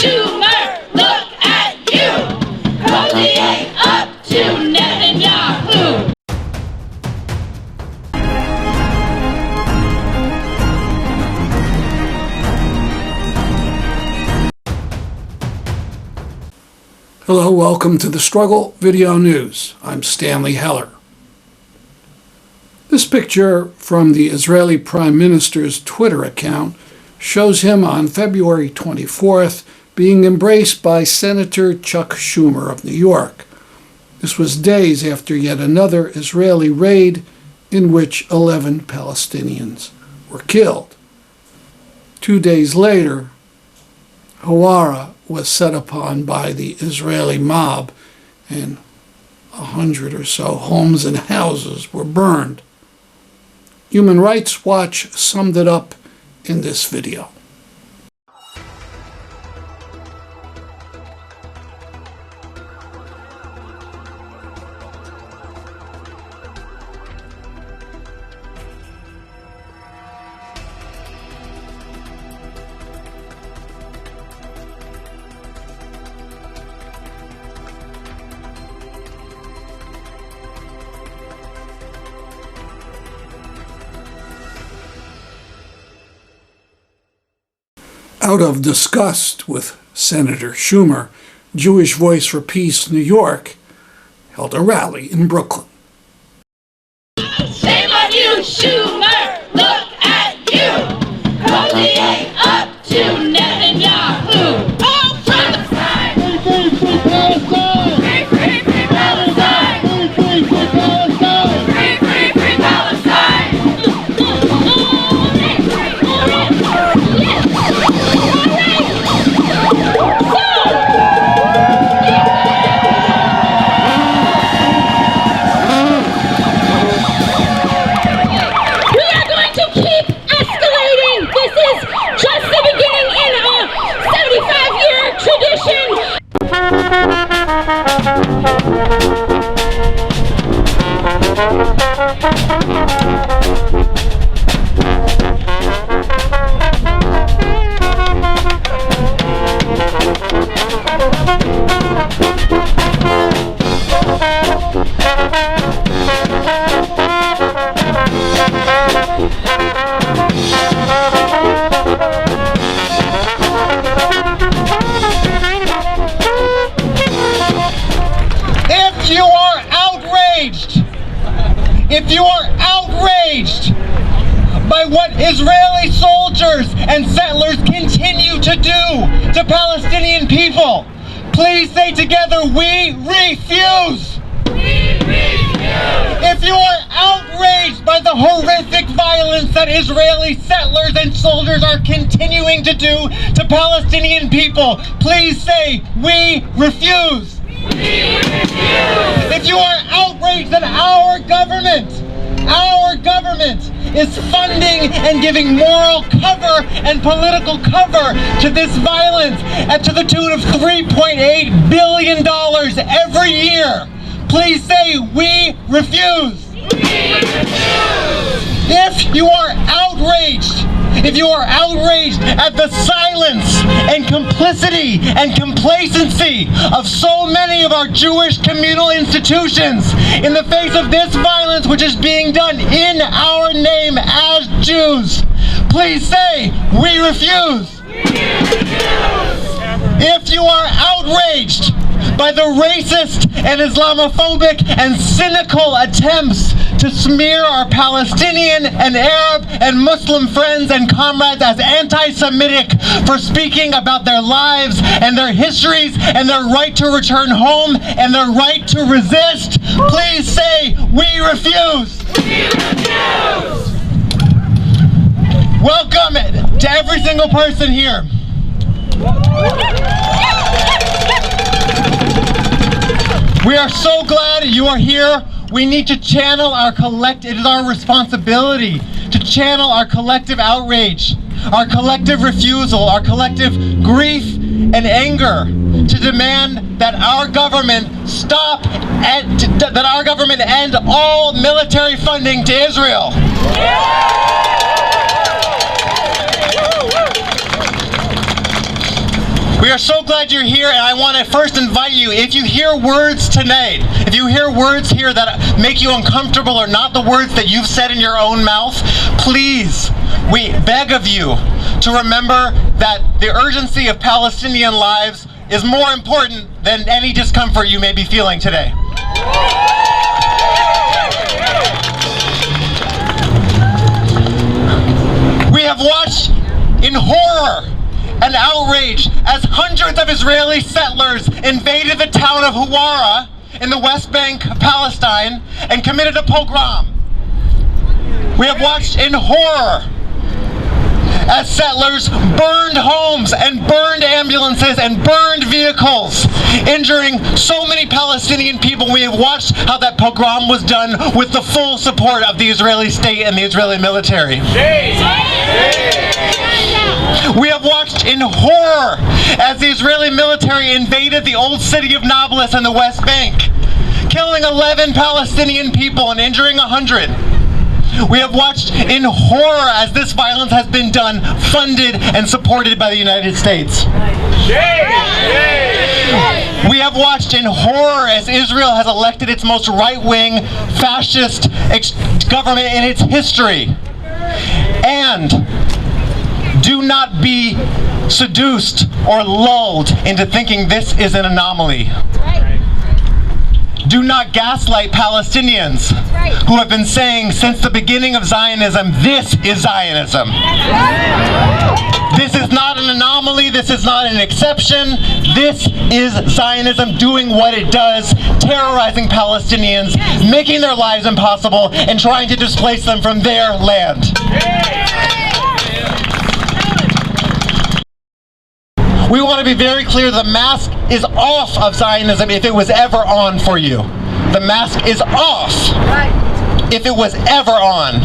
Schumer, look at you! Cozy ain't up to Netanyahu! Hello, welcome to the Struggle Video News. I'm Stanley Heller. This picture from the Israeli Prime Minister's Twitter account shows him on February 24th being embraced by Senator Chuck Schumer of New York. This was days after yet another Israeli raid in which 11 Palestinians were killed. 2 days later, Hawara was set upon by the Israeli mob, and 100 or so homes and houses were burned. Human Rights Watch summed it up in this video. Out of disgust with Senator Schumer, Jewish Voice for Peace New York held a rally in Brooklyn. Shame on you, Schumer! Look at you! Cozy ain't up to Netanyahu! All from the side! Free, free, free Palestine! Free, free, free Palestine! Free, free, free Palestine! Free, free, free Palestine! If you are outraged by what Israeli soldiers and settlers continue to do to Palestinian people, please say together, we refuse! We refuse! If you are outraged by the horrific violence that Israeli settlers and soldiers are continuing to do to Palestinian people, please say, we refuse! If you are outraged that our government is funding and giving moral cover and political cover to this violence at to the tune of $3.8 billion every year, please say, we refuse. If you are outraged at the silence and complicity and complacency of so many of our Jewish communal institutions in the face of this violence which is being done in our name as Jews, please say, we refuse. If you are outraged by the racist and Islamophobic and cynical attempts to smear our Palestinian and Arab and Muslim friends and comrades as anti-Semitic for speaking about their lives and their histories and their right to return home and their right to resist, please say, we refuse. We refuse. Welcome to every single person here. We are so glad you are here. We need to channel our it is our responsibility to channel our collective outrage, our collective refusal, our collective grief and anger to demand that our government that our government end all military funding to Israel. We are so glad you're here, and I want to first invite you, if you hear words tonight, if you hear words here that make you uncomfortable or not the words that you've said in your own mouth, please, we beg of you to remember that the urgency of Palestinian lives is more important than any discomfort you may be feeling today. We have watched in horror and outrage as hundreds of Israeli settlers invaded the town of Huwara in the West Bank of Palestine and committed a pogrom. We have watched in horror as settlers burned homes and burned ambulances and burned vehicles, injuring so many Palestinian people. We have watched how that pogrom was done with the full support of the Israeli state and the Israeli military. We have watched in horror as the Israeli military invaded the old city of Nablus in the West Bank, killing 11 Palestinian people and injuring 100. We have watched in horror as this violence has been done, funded and supported by the United States. We have watched in horror as Israel has elected its most right-wing fascist government in its history. And do not be seduced or lulled into thinking this is an anomaly. Do not gaslight Palestinians who have been saying since the beginning of Zionism, this is Zionism. This is not an anomaly, this is not an exception. This is Zionism doing what it does, terrorizing Palestinians, making their lives impossible, and trying to displace them from their land. We want to be very clear, the mask is off of Zionism if it was ever on for you. The mask is off if it was ever on.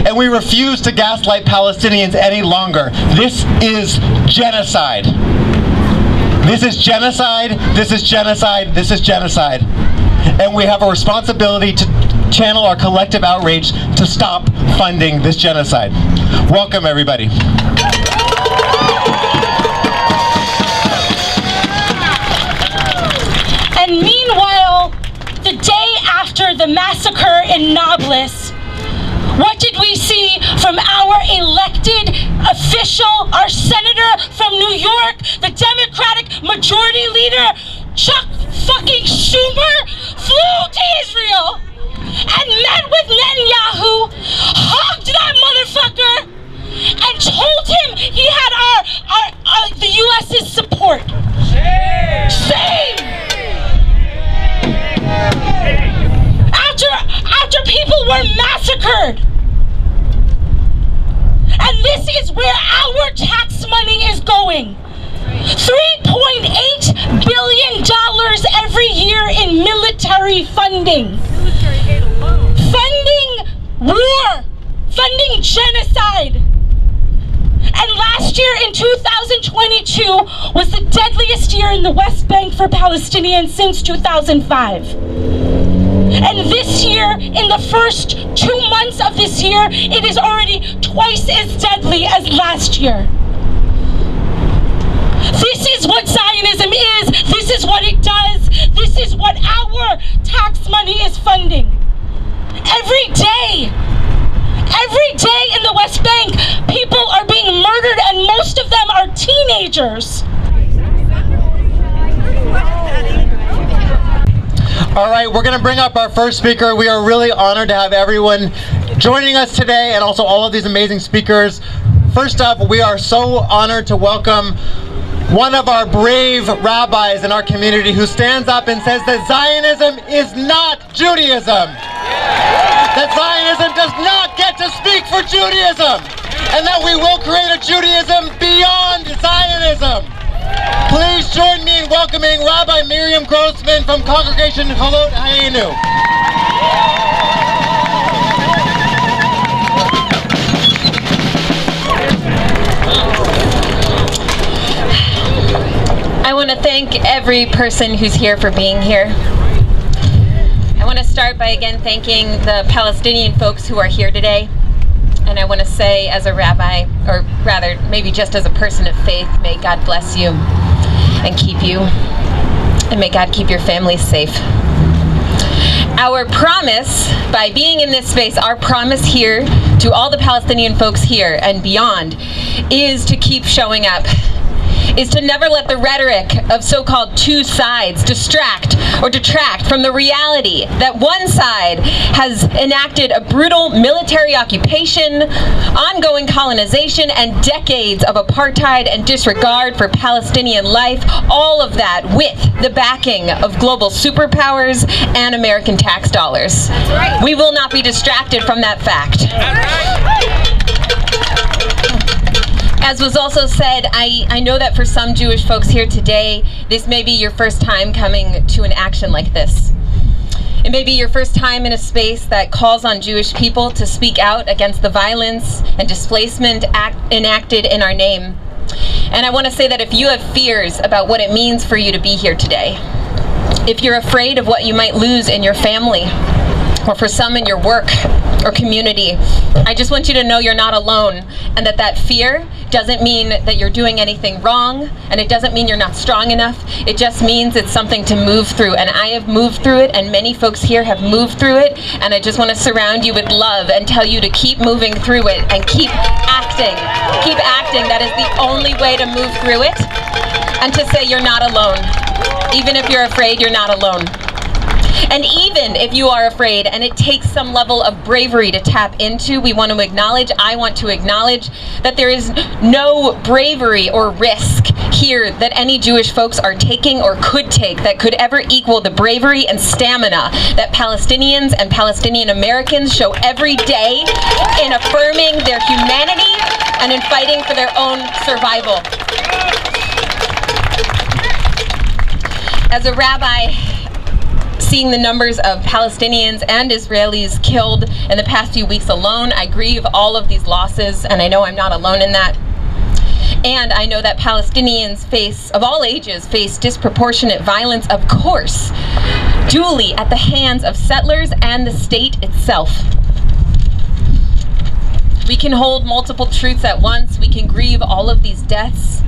And we refuse to gaslight Palestinians any longer. This is genocide. This is genocide, this is genocide, this is genocide. And we have a responsibility to channel our collective outrage to stop funding this genocide. Welcome, everybody. And meanwhile, the day after the massacre in Nablus, what did we see from our elected official, our senator from New York, the Democratic Majority Leader, Chuck fucking Schumer, flew to Israel and met with Netanyahu, hugged that motherfucker, and told him he had the U.S.'s support. Shame! After people were massacred. And this is where our tax money is going. $3.8 billion every year in military funding. Funding war. Funding genocide. And last year in 2022 was the deadliest year in the West Bank for Palestinians since 2005. And this year, in the first 2 months of this year, it is already twice as deadly as last year. This is what Zionism is. This is what it does. This is what our tax money is funding. Every day in the West Bank, people are being murdered, and most of them are teenagers. All right, we're going to bring up our first speaker. We are really honored to have everyone joining us today, and also all of these amazing speakers. First up, we are so honored to welcome one of our brave rabbis in our community who stands up and says that Zionism is not Judaism. That Zionism does not get to speak for Judaism, and that we will create a Judaism beyond Zionism. Please join me in welcoming Rabbi Miriam Grossman from Congregation Cholot Hayenu. I want to thank every person who's here for being here. I want to start by again thanking the Palestinian folks who are here today. And I want to say, as a rabbi, or rather, maybe just as a person of faith, may God bless you and keep you, and may God keep your families safe. Our promise, by being in this space, our promise here to all the Palestinian folks here and beyond, is to keep showing up, is to never let the rhetoric of so-called two sides distract or detract from the reality that one side has enacted a brutal military occupation, ongoing colonization, and decades of apartheid and disregard for Palestinian life, all of that with the backing of global superpowers and American tax dollars. Right. We will not be distracted from that fact. As was also said, I know that for some Jewish folks here today, this may be your first time coming to an action like this. It may be your first time in a space that calls on Jewish people to speak out against the violence and displacement enacted in our name. And I want to say that if you have fears about what it means for you to be here today, if you're afraid of what you might lose in your family, or for some in your work or community, I just want you to know you're not alone, and that fear doesn't mean that you're doing anything wrong, and it doesn't mean you're not strong enough. It just means it's something to move through, and I have moved through it, and many folks here have moved through it, and I just want to surround you with love and tell you to keep moving through it and keep acting. Keep acting. That is the only way to move through it, and to say you're not alone. Even if you're afraid, you're not alone. And even if you are afraid and it takes some level of bravery to tap into, I want to acknowledge that there is no bravery or risk here that any Jewish folks are taking or could take that could ever equal the bravery and stamina that Palestinians and Palestinian Americans show every day in affirming their humanity and in fighting for their own survival. As a rabbi, seeing the numbers of Palestinians and Israelis killed in the past few weeks alone, I grieve all of these losses, and I know I'm not alone in that. And I know that Palestinians of all ages face disproportionate violence, of course, duly at the hands of settlers and the state itself. We can hold multiple truths at once. We can grieve all of these deaths,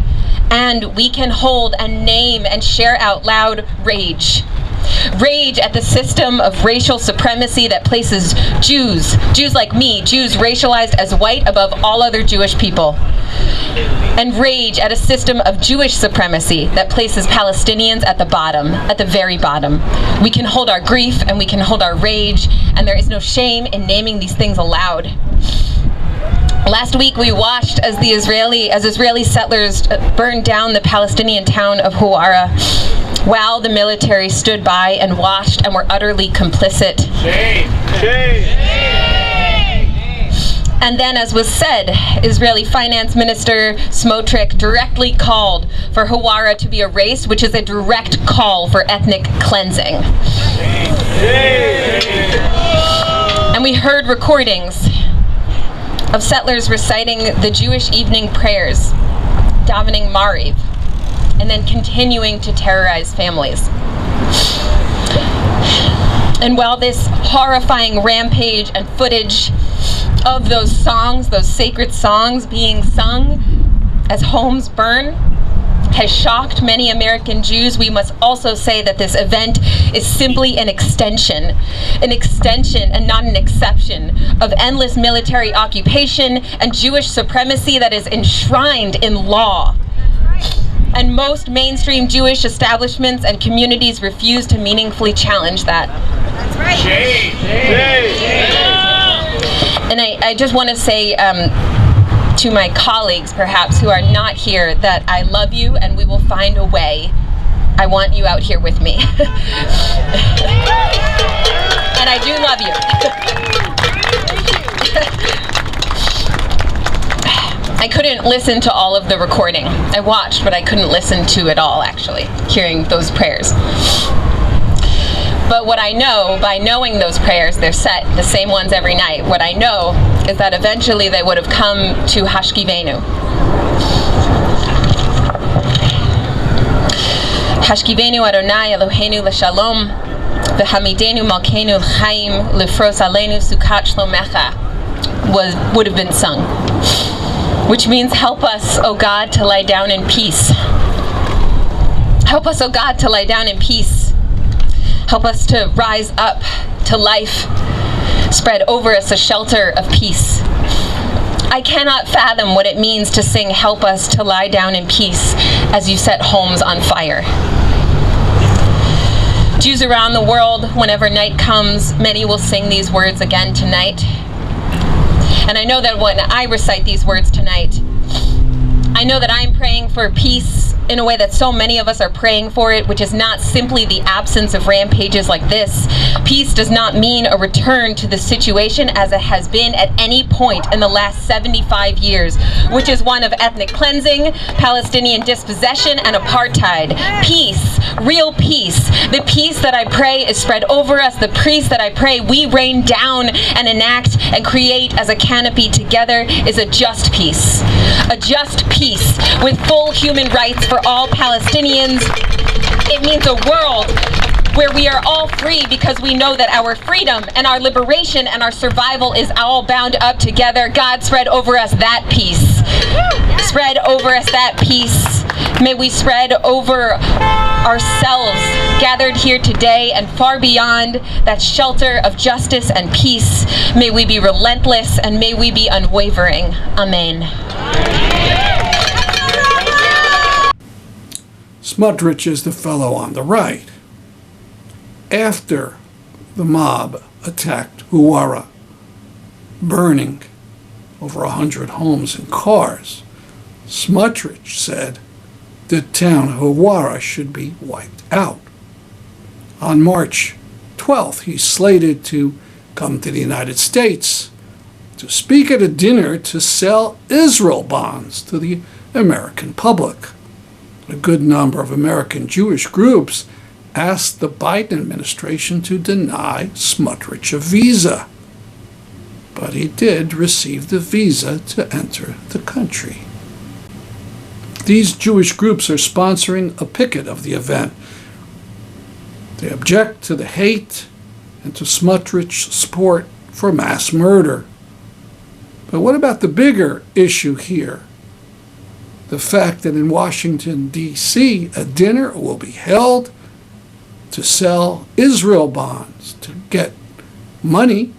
and we can hold and name and share out loud rage. Rage at the system of racial supremacy that places Jews like me, Jews racialized as white above all other Jewish people. And rage at a system of Jewish supremacy that places Palestinians at the bottom, at the very bottom. We can hold our grief and we can hold our rage, and there is no shame in naming these things aloud. Last week we watched as Israeli settlers burned down the Palestinian town of Huwara, while the military stood by and watched and were utterly complicit. Shame! Shame! And then, as was said, Israeli Finance Minister Smotrich directly called for Huwara to be erased, which is a direct call for ethnic cleansing. And we heard recordings of settlers reciting the Jewish evening prayers, davening Mariv, and then continuing to terrorize families. And while this horrifying rampage and footage of those songs, those sacred songs being sung as homes burn, has shocked many American Jews, we must also say that this event is simply an extension and not an exception of endless military occupation and Jewish supremacy that is enshrined in law. And most mainstream Jewish establishments and communities refuse to meaningfully challenge that. That's right. Shame. Shame. Shame. And I just want to say to my colleagues, perhaps, who are not here, that I love you and we will find a way. I want you out here with me. And I do love you. I couldn't listen to all of the recording. I watched, but I couldn't listen to it all, actually, hearing those prayers. But what I know, by knowing those prayers, they're set, the same ones every night. What I know is that eventually they would have come to Hashkivenu. Hashkivenu Adonai Eloheinu l'shalom, v'hamidenu malkeinu l'chaim, l'fros aleinu sukat shlomecha. would have been sung, which means, help us, O God, to lie down in peace. Help us, O God, to lie down in peace. Help us to rise up to life. Spread over us a shelter of peace. I cannot fathom what it means to sing, help us to lie down in peace, as you set homes on fire. Jews around the world, whenever night comes, many will sing these words again tonight. And I know that when I recite these words tonight, I know that I'm praying for peace in a way that so many of us are praying for it, which is not simply the absence of rampages like this. Peace does not mean a return to the situation as it has been at any point in the last 75 years, which is one of ethnic cleansing, Palestinian dispossession, and apartheid. Peace, real peace. The peace that I pray is spread over us. The peace that I pray we rain down and enact and create as a canopy together is a just peace. A just peace with full human rights for all Palestinians. It means a world where we are all free because we know that our freedom and our liberation and our survival is all bound up together. God, spread over us that peace. Spread over us that peace. May we spread over ourselves gathered here today and far beyond that shelter of justice and peace. May we be relentless and may we be unwavering. Amen. Smotrich is the fellow on the right. After the mob attacked Huwara, burning over 100 homes and cars, Smotrich said the town of Huwara should be wiped out. On March 12th, he's slated to come to the United States to speak at a dinner to sell Israel bonds to the American public. A good number of American Jewish groups asked the Biden administration to deny Smotrich a visa. But he did receive the visa to enter the country. These Jewish groups are sponsoring a picket of the event. They object to the hate and to Smotrich's support for mass murder. But what about the bigger issue here? The fact that in Washington, D.C., a dinner will be held to sell Israel bonds, to get money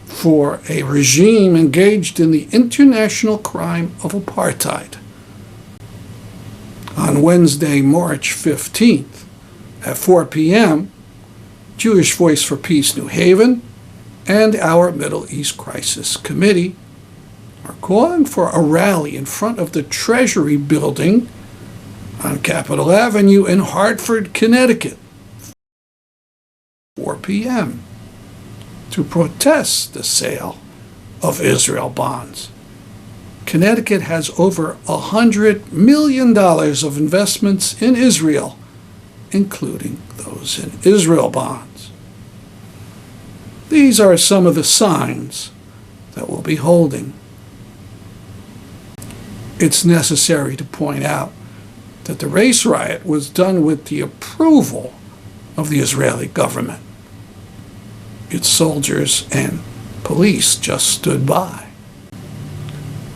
for a regime engaged in the international crime of apartheid. On Wednesday, March 15th, at 4 p.m., Jewish Voice for Peace New Haven and our Middle East Crisis Committee are calling for a rally in front of the Treasury building on Capitol Avenue in Hartford, Connecticut, 4 p.m., to protest the sale of Israel bonds. Connecticut has over $100 million of investments in Israel, including those in Israel bonds. These are some of the signs that we'll be holding. It's necessary to point out that the race riot was done with the approval of the Israeli government. Its soldiers and police just stood by.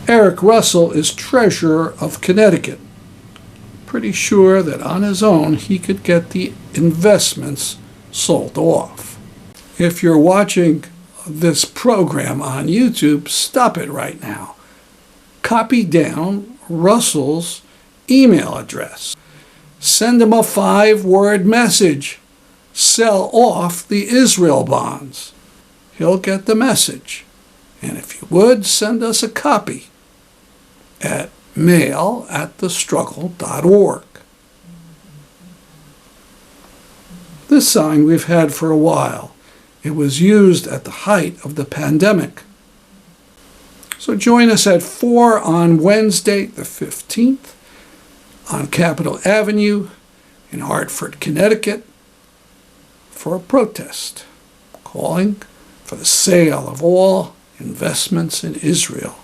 Eric Russell is treasurer of Connecticut. Pretty sure that on his own he could get the investments sold off. If you're watching this program on YouTube, stop it right now. Copy down Russell's email address. Send him a 5-word message. Sell off the Israel bonds. He'll get the message. And if you would, send us a copy at mail@thestruggle.org. This sign we've had for a while. It was used at the height of the pandemic. So join us at 4 on Wednesday, the 15th, on Capitol Avenue in Hartford, Connecticut, for a protest calling for the sale of all investments in Israel.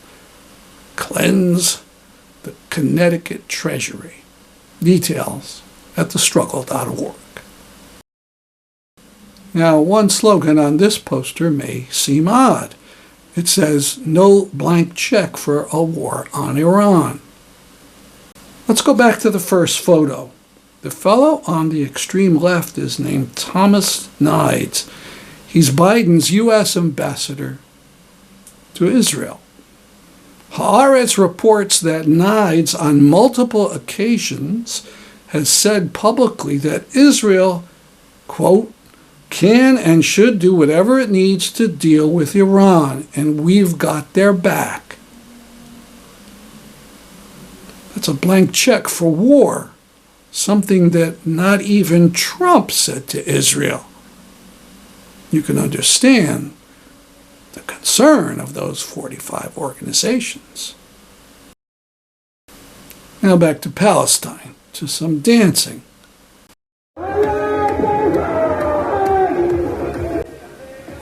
Cleanse the Connecticut Treasury. Details at thestruggle.org. Now, one slogan on this poster may seem odd. It says, no blank check for a war on Iran. Let's go back to the first photo. The fellow on the extreme left is named Thomas Nides. He's Biden's U.S. ambassador to Israel. Haaretz reports that Nides, on multiple occasions, has said publicly that Israel, quote, can and should do whatever it needs to deal with Iran, and we've got their back. That's a blank check for war, something that not even Trump said to Israel. You can understand the concern of those 45 organizations. Now back to Palestine, to some dancing.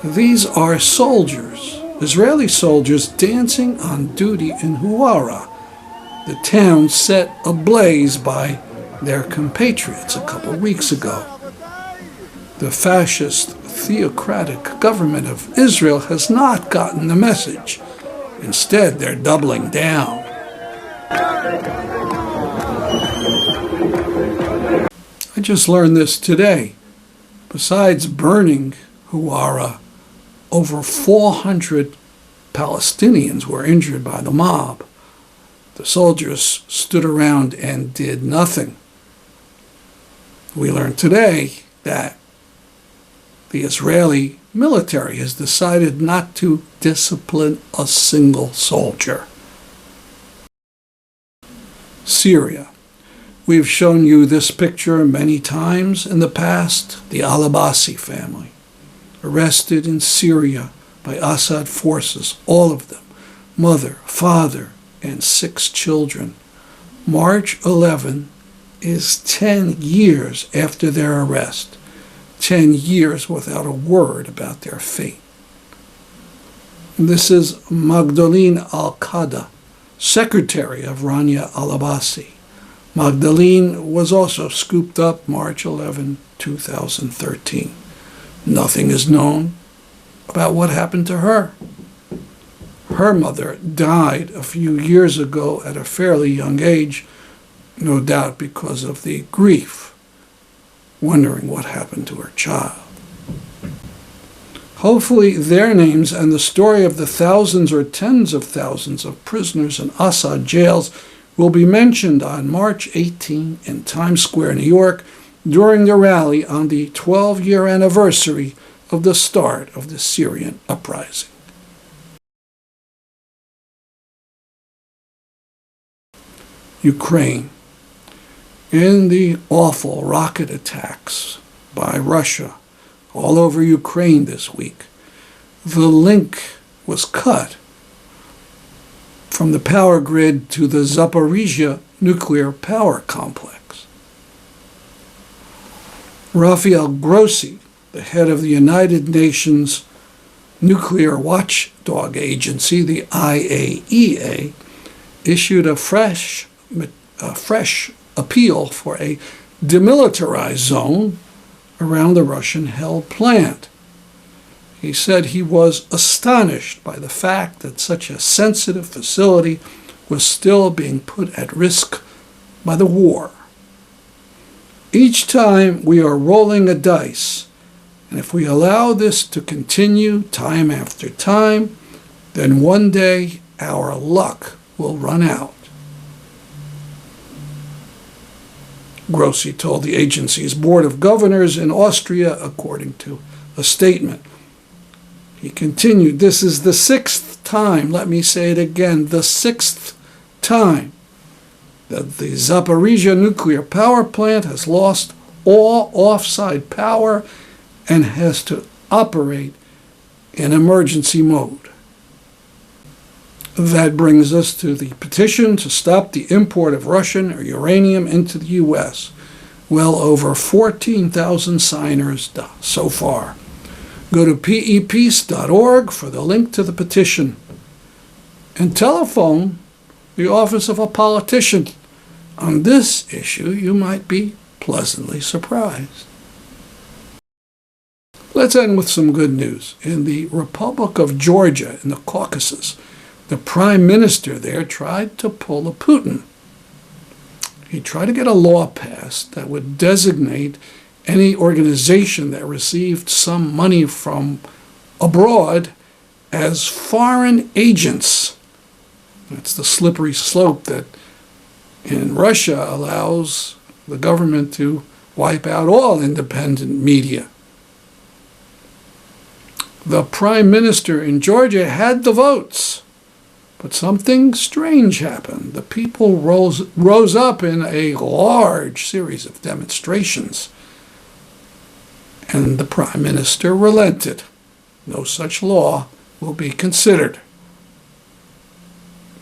These are soldiers, Israeli soldiers, dancing on duty in Huwara, the town set ablaze by their compatriots a couple weeks ago. The fascist, theocratic government of Israel has not gotten the message. Instead, they're doubling down. I just learned this today. Besides burning Huwara, over 400 Palestinians were injured by the mob. The soldiers stood around and did nothing. We learned today that the Israeli military has decided not to discipline a single soldier. Syria. We've shown you this picture many times in the past. The Alabassi family, arrested in Syria by Assad forces, all of them, mother, father, and 6 children. March 11 is 10 years after their arrest. 10 years without a word about their fate. This is Magdalene Al-Qada, secretary of Rania Alabassi. Magdalene was also scooped up March 11, 2013. Nothing is known about what happened to her. Her mother died a few years ago at a fairly young age, no doubt because of the grief, wondering what happened to her child. Hopefully their names and the story of the thousands or tens of thousands of prisoners in Assad jails will be mentioned on March 18 in Times Square, New York, during the rally on the 12-year anniversary of the start of the Syrian uprising. Ukraine. In the awful rocket attacks by Russia all over Ukraine this week, the link was cut from the power grid to the Zaporizhia nuclear power complex. Rafael Grossi, the head of the United Nations nuclear watchdog agency, the IAEA, issued a fresh appeal for a demilitarized zone around the Russian-held plant. He said he was astonished by the fact that such a sensitive facility was still being put at risk by the war. Each time we are rolling a dice, and if we allow this to continue time after time, then one day our luck will run out. Grossi told the agency's board of governors in Austria, according to a statement. He continued, "This is the 6th time, let me say it again, the 6th time that the Zaporizhia nuclear power plant has lost all offsite power and has to operate in emergency mode." That brings us to the petition to stop the import of Russian or uranium into the U.S. Well over 14,000 signers so far. Go to peace.org for the link to the petition. And telephone the office of a politician. On this issue, you might be pleasantly surprised. Let's end with some good news. In the Republic of Georgia, in the Caucasus, the prime minister there tried to pull a Putin. He tried to get a law passed that would designate any organization that received some money from abroad as foreign agents. That's the slippery slope that in Russia allows the government to wipe out all independent media. The prime minister in Georgia had the votes, but something strange happened. The people rose up in a large series of demonstrations, and the prime minister relented. No such law will be considered.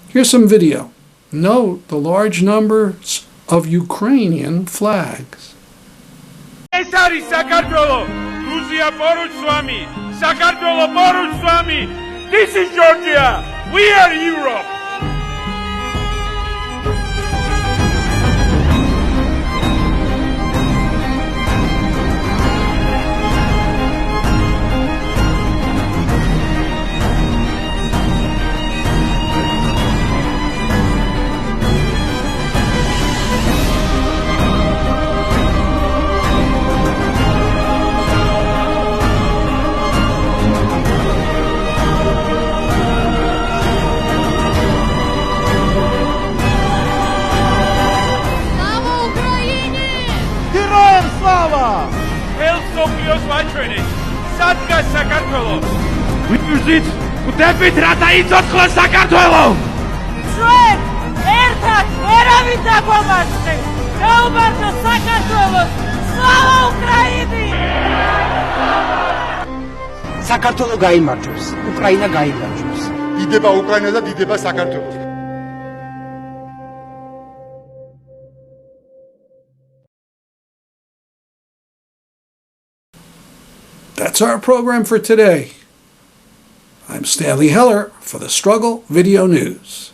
Here's some video. Note the large numbers of Ukrainian flags. This is Georgia. We are Europe. ვიუზით ვდებით რა დაიცოცხლა საქართველოს. ჩვენ ერთად ვერავინ დაგვამარცხეს. გაუმართლა საქართველოს. სლავა უკრაინი! საქართველო გაიმარჯვებს, უკრაინა გაიმარჯვებს. დიდება უკრაინა და დიდება საქართველოს. That's our program for today. I'm Stanley Heller for the Struggle Video News.